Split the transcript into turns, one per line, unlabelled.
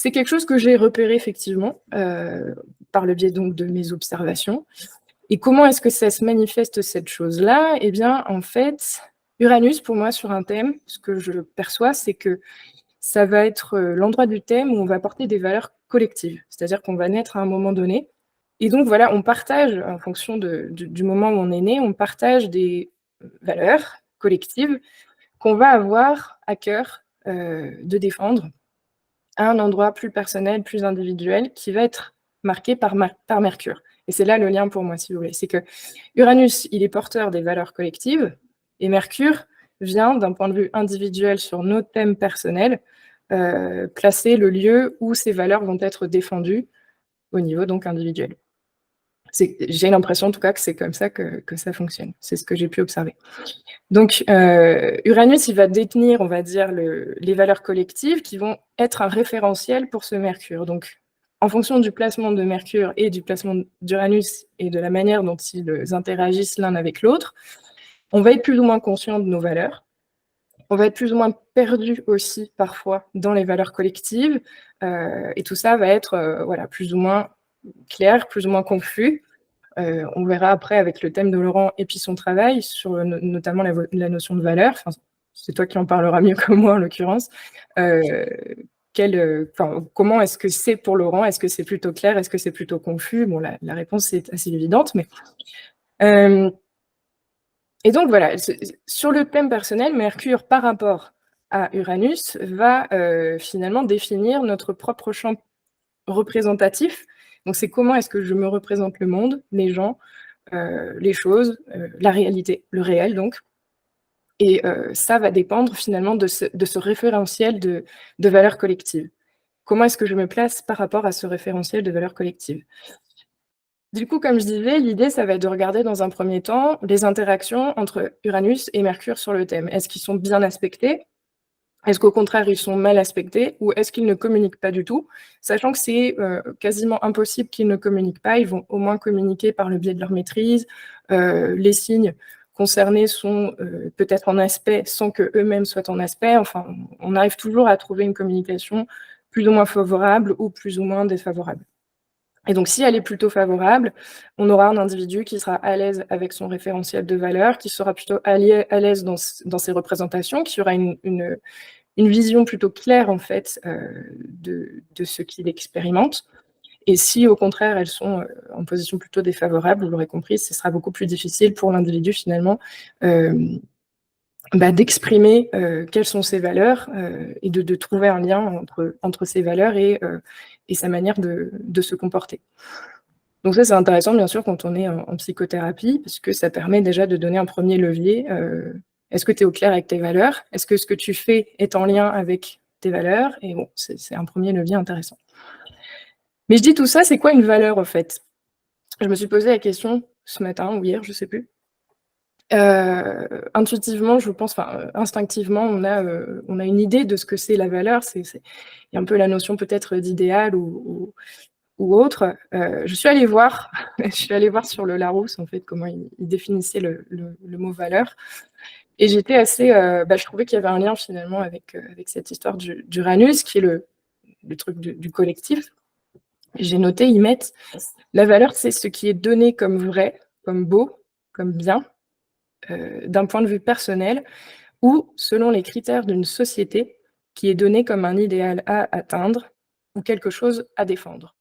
C'est quelque chose que j'ai repéré effectivement, par le biais donc de mes observations. Et comment est-ce que ça se manifeste cette chose-là? Eh bien, en fait, Uranus pour moi sur un thème, ce que je perçois, c'est que ça va être, l'endroit du thème où on va porter des valeurs collectives. C'est-à-dire qu'on va naître à un moment donné et donc voilà, on partage en fonction du moment où on est né, on partage des, valeurs collectives qu'on va avoir à cœur, de défendre à un endroit plus personnel, plus individuel, qui va être marqué par Mercure. Et c'est là le lien pour moi, si vous voulez. C'est que Uranus, il est porteur des valeurs collectives, et Mercure vient, d'un point de vue individuel sur nos thèmes personnels, placer le lieu où ces valeurs vont être défendues au niveau donc individuel. J'ai l'impression en tout cas que c'est comme ça que ça fonctionne. C'est ce que j'ai pu observer. Donc, Uranus, il va détenir, on va dire, les valeurs collectives qui vont être un référentiel pour ce Mercure. Donc, en fonction du placement de Mercure et du placement d'Uranus et de la manière dont ils interagissent l'un avec l'autre, on va être plus ou moins conscient de nos valeurs. On va être plus ou moins perdu aussi parfois dans les valeurs collectives. Et tout ça va être voilà, plus ou moins clair, plus ou moins confus. On verra après avec le thème de Laurent et puis son travail sur notamment la notion de valeur. Enfin, c'est toi qui en parleras mieux que moi en l'occurrence. Comment est-ce que c'est pour Laurent? Est-ce que c'est plutôt clair? Est-ce que c'est plutôt confus? Bon, la réponse est assez évidente, mais et donc voilà, sur le thème personnel, Mercure par rapport à Uranus va finalement définir notre propre champ représentatif. Donc c'est comment est-ce que je me représente le monde, les gens, les choses, la réalité, le réel donc. Et ça va dépendre finalement de ce référentiel de valeurs collectives. Comment est-ce que je me place par rapport à ce référentiel de valeurs collectives? Du coup, comme je disais, l'idée, ça va être de regarder dans un premier temps les interactions entre Uranus et Mercure sur le thème. Est-ce qu'ils sont bien aspectés? Est-ce qu'au contraire, ils sont mal aspectés? Ou est-ce qu'ils ne communiquent pas du tout? Sachant que c'est quasiment impossible qu'ils ne communiquent pas, ils vont au moins communiquer par le biais de leur maîtrise. Les signes concernés sont peut-être en aspect sans qu'eux-mêmes soient en aspect. Enfin, on arrive toujours à trouver une communication plus ou moins favorable ou plus ou moins défavorable. Et donc, si elle est plutôt favorable, on aura un individu qui sera à l'aise avec son référentiel de valeurs, qui sera plutôt à l'aise dans ses représentations, qui aura une vision plutôt claire, en fait, de ce qu'il expérimente. Et si, au contraire, elles sont en position plutôt défavorable, vous l'aurez compris, ce sera beaucoup plus difficile pour l'individu, finalement, d'exprimer quelles sont ses valeurs et de trouver un lien entre ses valeurs et sa manière de se comporter. Donc ça, c'est intéressant, bien sûr, quand on est en psychothérapie, parce que ça permet déjà de donner un premier levier. Est-ce que tu es au clair avec tes valeurs? Est-ce que ce que tu fais est en lien avec tes valeurs? Et bon, c'est un premier levier intéressant. Mais je dis tout ça, c'est quoi une valeur, en fait? Je me suis posé la question ce matin ou hier, je sais plus. Intuitivement, je pense, enfin, instinctivement, on a une idée de ce que c'est la valeur. Il y a un peu la notion peut-être d'idéal ou autre. Je suis allée voir je suis allée voir sur le Larousse, en fait, comment il définissait le mot valeur et j'étais assez, je trouvais qu'il y avait un lien finalement avec cette histoire d'Uranus qui est le truc du collectif. J'ai noté, ils mettent: «La valeur, c'est ce qui est donné comme vrai, comme beau, comme bien, d'un point de vue personnel ou selon les critères d'une société qui est donné comme un idéal à atteindre ou quelque chose à défendre».